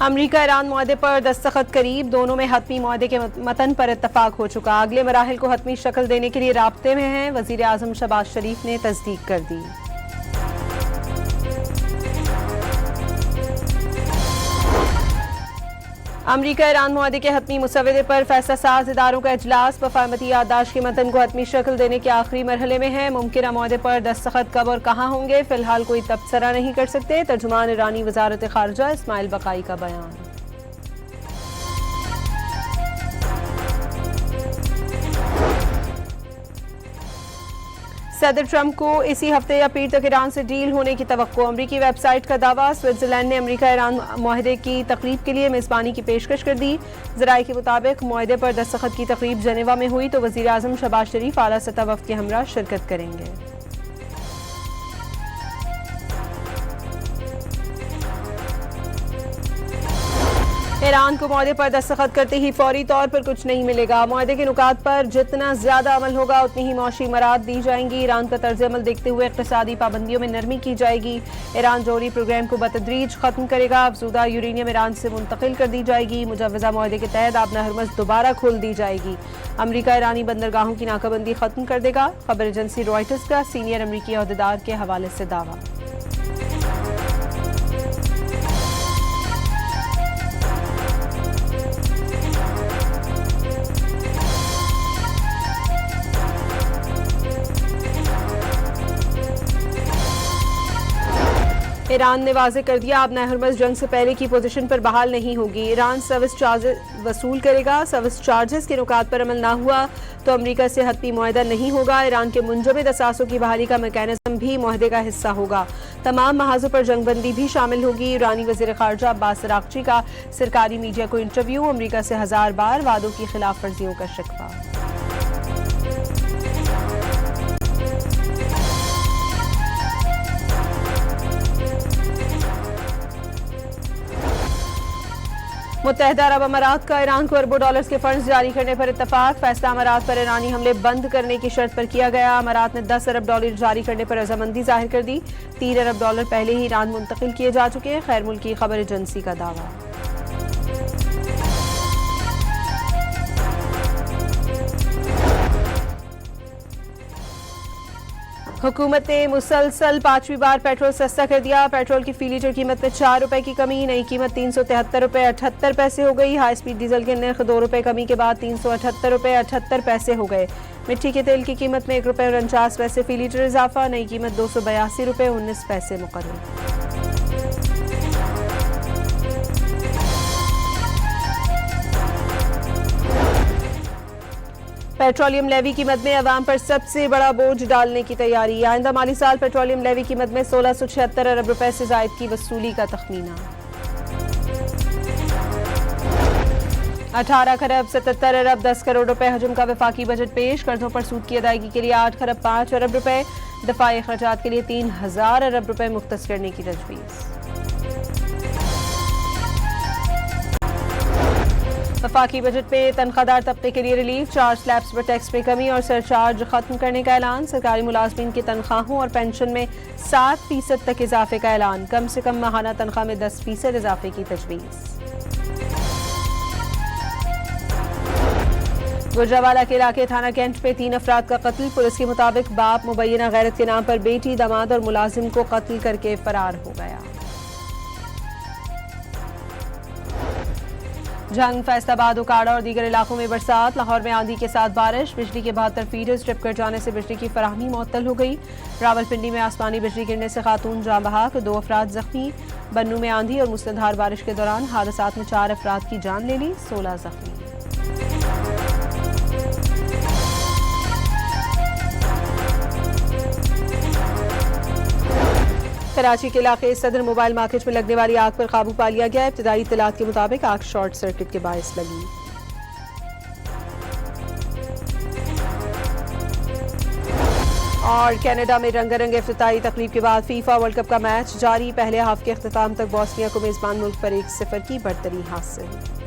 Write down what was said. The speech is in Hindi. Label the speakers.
Speaker 1: अमरीका ईरान मुआहदे पर दस्तखत करीब, दोनों में हतमी मुआहदे के मतन पर इत्तफाक हो चुका। अगले मराहिल को हतमी शक्ल देने के लिए राब्ते में हैं। वजीर आजम शहबाज शरीफ ने तस्दीक कर दी। अमरीका ईरान मुआहदे के हतमी मुसव्वदे पर फैसला साज इदारों का इजलास वफामती याददाश्त के मतन को हतमी शक्ल देने के आखिरी मरहले में है। मुमकिन मुआहदे पर दस्तखत कब और कहाँ होंगे, फिलहाल कोई तबसरा नहीं कर सकते। तर्जुमान ईरानी वजारत खारजा इस्माइल बकाई का बयान। सदर ट्रंप को इसी हफ्ते या पीर तक ईरान से डील होने की तवक्को। अमरीकी वेबसाइट का दावा। स्विट्जरलैंड ने अमरीका ईरान मुआहदे की तकरीब के लिए मेज़बानी की पेशकश कर दी। ज़राए के मुताबिक मुआहदे पर दस्तखत की तकरीब जनेवा में हुई तो वज़ीर आज़म शहबाज शरीफ आला सतह वफ़द के हमरा शिरकत करेंगे। ईरान को मुआहदे पर दस्तखत करते ही फौरी तौर पर कुछ नहीं मिलेगा। मुआहदे के नुकात पर जितना ज्यादा अमल होगा उतनी ही मौशी मराद दी जाएंगी। ईरान का तर्ज अमल देखते हुए इक़्तिसादी पाबंदियों में नरमी की जाएगी। ईरान जोहरी प्रोग्राम को बतदरीज खत्म करेगा। अफजूदा यूरेनियम ईरान से मुंतकिल कर दी जाएगी। मुजव्वज़ा मुआहदे के तहत आबना हरमज़ दोबारा खोल दी जाएगी। अमरीका ईरानी बंदरगाहों की नाकाबंदी खत्म कर देगा। खबर एजेंसी रॉयटर्स का सीनियर अमरीकी अहदेदार के हवाले से दावा। ईरान ने वाज़ेह कर दिया अब हरमज़ जंग से पहले की पोजीशन पर बहाल नहीं होगी। ईरान सर्विस चार्जेस वसूल करेगा। सर्विस चार्जेस के नुकात पर अमल ना हुआ तो अमरीका से हतमी मुआहदा नहीं होगा। ईरान के मुंजमद असासों की बहाली का मैकेनिज्म भी मुआहदे का हिस्सा होगा। तमाम महाजों पर जंगबंदी भी शामिल होगी। ईरानी वज़ीर ख़ारजा अब्बास अराग़ची का सरकारी मीडिया को इंटरव्यू। अमरीका से 1000 बार वादों की खिलाफ वर्जियों का शिकवा। मुत्तहिदा अरब अमारात का ईरान को अरबों डॉलर्स के फंड्स जारी करने पर इत्तफाक। फैसला अमारात पर ईरानी हमले बंद करने की शर्त पर किया गया। अमारात ने 10 अरब डॉलर जारी करने पर रजामंदी जाहिर कर दी। 3 अरब डॉलर पहले ही ईरान मुंतकिल किए जा चुके हैं। खैर मुल्क की खबर एजेंसी का दावा। हुकूमत ने मुसलसल 5वीं बार पेट्रोल सस्ता कर दिया। पेट्रोल की फी लीटर कीमत में 4 रुपए की कमी। नई कीमत 373 रुपए 78 पैसे हो गई। हाई स्पीड डीजल के नर्ख 2 रुपए कमी के बाद 378 रुपए 78 पैसे हो गए। मिट्टी के तेल की कीमत में 1 रुपए और 49 पैसे फी लीटर इजाफा। नई कीमत 282 रुपए 19 पैसे मुकर्रर। पेट्रोलियम लेवी कीमत में अवाम पर सबसे बड़ा बोझ डालने की तैयारी। आइंदा माली साल पेट्रोलियम लेवी कीमत में 1676 अरब रुपए से जायद की वसूली का तखमीना। 18 खरब 77 अरब 10 करोड़ रुपए हजम का वफाकी बजट पेश। कर्जों पर सूद की अदायगी के लिए 8 खरब 5 अरब रुपए। दफाई अखराजात के लिए 3000 अरब रुपए मुख्तस करने की तजवीज़। वफाकी बजट में तनख्वाहदार तबके के लिए रिलीफ। 4 स्लैब्स पर टैक्स में कमी और सरचार्ज खत्म करने का ऐलान। सरकारी मुलाजमीन की तनख्वाहों और पेंशन में 7% तक इजाफे का ऐलान। कम से कम माहाना तनख्वाह में 10% इजाफे की तजवीज़। गुजरावाला के इलाके थाना कैंट में 3 अफराद का कत्ल। पुलिस के मुताबिक बाप मुबैना गैरत के नाम पर बेटी, दामाद और मुलाजिम को कत्ल करके फरार हो गया। जंग, फैसलाबाद, उकाड़ा और दीगर इलाकों में बरसात। लाहौर में आंधी के साथ बारिश। बिजली के 72 फीडर्स ट्रिप कर जाने से बिजली की फराहमी मुअत्तल हो गई। रावलपिंडी में आसमानी बिजली गिरने से खातून जाँ बहक, 2 अफराद जख्मी। बन्नू में आंधी और मूसलाधार बारिश के दौरान हादसात में 4 अफराद की जान ले ली, 16 जख्मी। कराची के इलाके सदर मोबाइल मार्केट में लगने वाली आग पर काबू पा लिया गया। इब्तदाई इत्तलात के मुताबिक आग शॉर्ट सर्किट के बायस लगी। और कनाडा में रंगारंग इफ्तिताई तकरीब के बाद फीफा वर्ल्ड कप का मैच जारी। पहले हाफ के अख्ताम तक बॉस्निया को मेजबान मुल्क पर 1-0 की बढ़तरी हासिल।